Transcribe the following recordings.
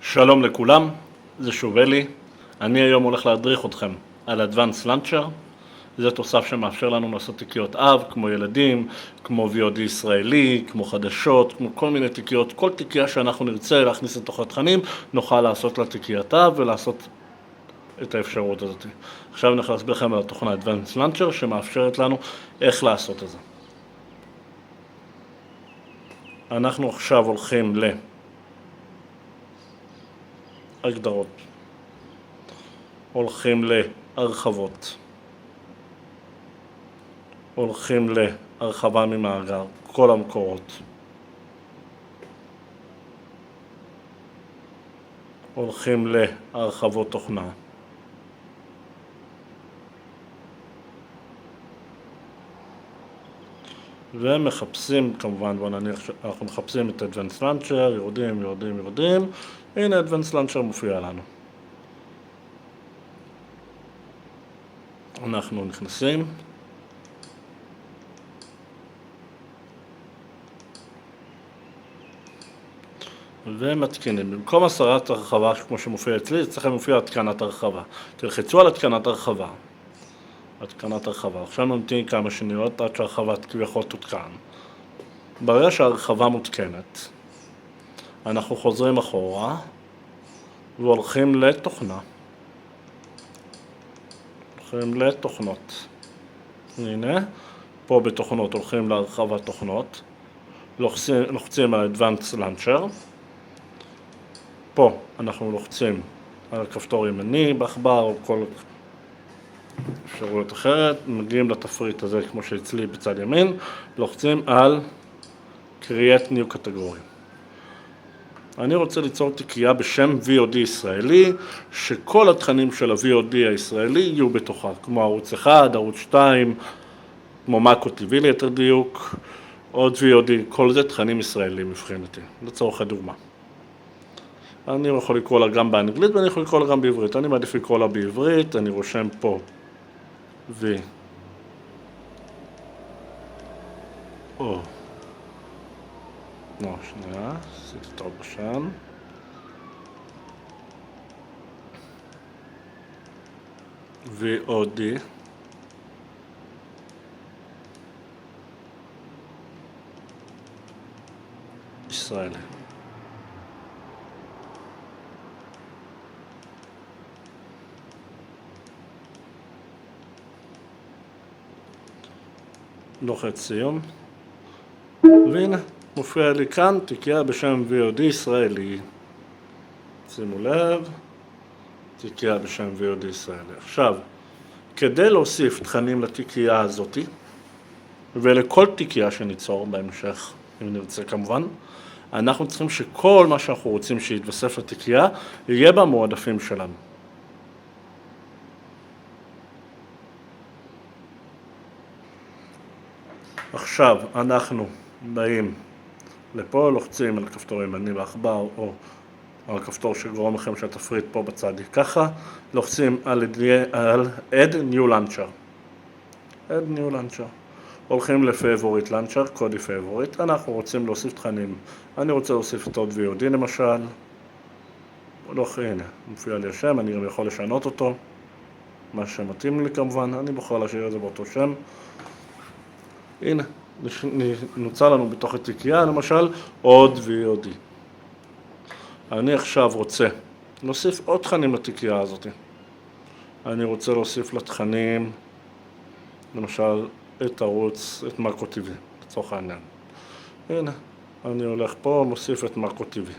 שלום לכולם, זה שוב אלי. אני היום הולך להדריך אתכם על Advanced Launcher. זה תוסף שמאפשר לנו לעשות תיקיות אב, כמו ילדים, כמו VOD ישראלי, כמו חדשות, כמו כל מיני תיקיות. כל תיקייה שאנחנו נרצה להכניס לתוך התכנים, נוכל לעשות לה תיקיית אב ולעשות את האפשרות הזאת. עכשיו אני הולך להסביר לכם על התוכנה Advanced Launcher שמאפשרת לנו איך לעשות את זה. אנחנו עכשיו הולכים להגדרות, הולכים להרחבות, הולכים להרחבה ממאגר, כל המקורות, הולכים להרחבות תוכנה, ומחפשים, כמובן, בוא נניח שאנחנו מחפשים את Advanced Launcher, יורדים, הנה Advanced Launcher מופיע לנו. אנחנו נכנסים, ומתקינים. במקום הסרת הרחבה, כמו שמופיע אצלי, אצלכם מופיע התקנת הרחבה. תלחצו על התקנת הרחבה. עכשיו נמתין כמה שניות עד שהרחבה כביכול תותקן. ברגע שהרחבה מותקנת, אנחנו חוזרים אחורה והולכים לתוכנה. הולכים לתוכנות. הנה, פה בתוכנות הולכים להרחבת תוכנות. לוחצים על Advanced Launcher. פה אנחנו לוחצים על הכפתור ימני, בעכבר או כל אפשרויות אחרת, מגיעים לתפריט הזה כמו שאצלי בצד ימין, לוחצים על Create New Category. אני רוצה ליצור תיקייה בשם VOD ישראלי, שכל התכנים של ה-VOD הישראלי יהיו בתוכה, כמו ערוץ 1, ערוץ 2, כמו מאקו TV ליתר דיוק, עוד VOD, כל זה תכנים ישראלים מבחינתי, לצורך הדוגמה. אני יכול לקרוא לה גם באנגלית ואני יכול לקרוא לה גם בעברית. אני מעדיף לקרוא לה בעברית, אני רושם פה שנייה, עשיתי טוב בשם. VOD ישראלי. לוחץ סיום, והנה מופיע לי כאן תיקייה בשם VOD ישראלי. שימו לב, תיקייה בשם VOD ישראלי. עכשיו, כדי להוסיף תכנים לתיקייה הזאת ולכל תיקייה שניצור בהמשך, אם נרצה כמובן, אנחנו צריכים שכל מה שאנחנו רוצים שיתווסף לתיקייה יהיה במועדפים שלנו. עכשיו אנחנו באים לפה, לוחצים על כפתור ימני בעכבר או על כפתור שגורם לכם שהתפריט פה בצד ככה, לוחצים על Add New Launcher. Add New Launcher. הולכים ל-Favorite Launcher, Kodi Favorite. אנחנו רוצים להוסיף תכנים. אני רוצה להוסיף את עוד VOD למשל. הנה, מופיע לי השם, אני גם יכול לשנות אותו. מה שמתאים לי כמובן, אני בוחר להשאיר את זה באותו שם. הנה, נוצר לנו בתוך התיקייה, למשל, עוד VOD. אני עכשיו רוצה להוסיף עוד תכנים לתיקייה הזאת. אני רוצה להוסיף לתכנים, למשל, את ערוץ, את מאקו TV, לצורך העניין. הנה, אני הולך פה, מוסיף את מאקו TV.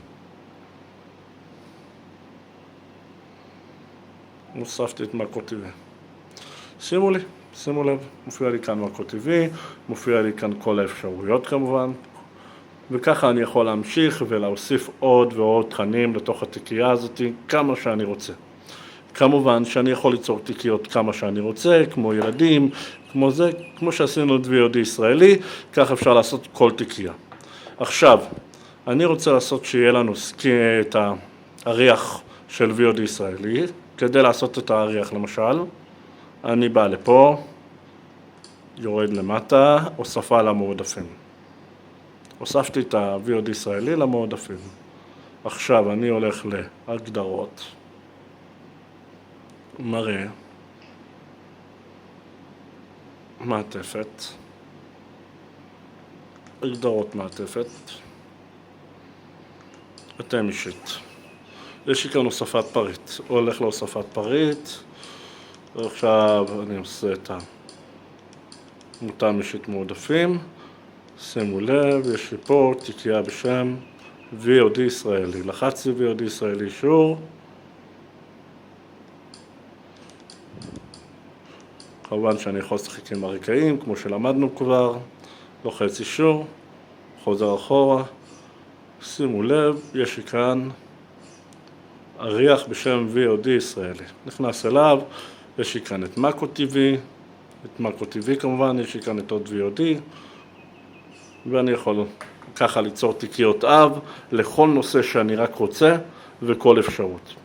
הוספתי את מאקו TV. שימו לב, מופיע לי כאן מאקו TV, מופיע לי כאן כל האפשרויות כמובן, וככה אני יכול להמשיך ולהוסיף עוד ועוד תכנים לתוך התיקייה הזאת, כמה שאני רוצה. כמובן שאני יכול ליצור תיקיות כמה שאני רוצה, כמו ילדים, כמו שעשינו את VOD ישראלי, כך אפשר לעשות כל תיקייה. עכשיו, אני רוצה לעשות שיהיה לנו את האריח של VOD ישראלי, כדי לעשות את האריח למשל, אני בא לפה, יורד למטה, הוספה למועדפים. הוספתי את ה-VOD ישראלי למועדפים. עכשיו אני הולך להגדרות, מראה, מעטפת, הגדרות מעטפת, אתם אישית. יש לי כאן הוספת פריט, הולך להוספת פריט, ועכשיו אני עושה את מותאם אישית מועדפים, שימו לב, יש לי פה תיקייה בשם VOD ישראלי, לחצתי VOD ישראלי אישור, כמובן שאני יכול לשחק עם הרקעים כמו שלמדנו כבר, לוחץ אישור, חוזר אחורה, שימו לב, יש לי כאן אריח בשם VOD ישראלי, נכנס אליו, יש לי כאן את מאקו TV, את מאקו TV כמובן, יש לי כאן את עוד VOD, ואני יכול ככה ליצור תיקיות אב לכל נושא שאני רק רוצה וכל אפשרות.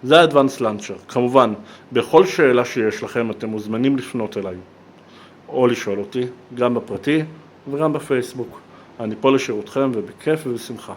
זה ה-Advanced Launcher. כמובן, בכל שאלה שיש לכם אתם מוזמנים לפנות אליי או לשאול אותי, גם בפרטי וגם בפייסבוק. אני פה לשירותכם ובכיף ובשמחה.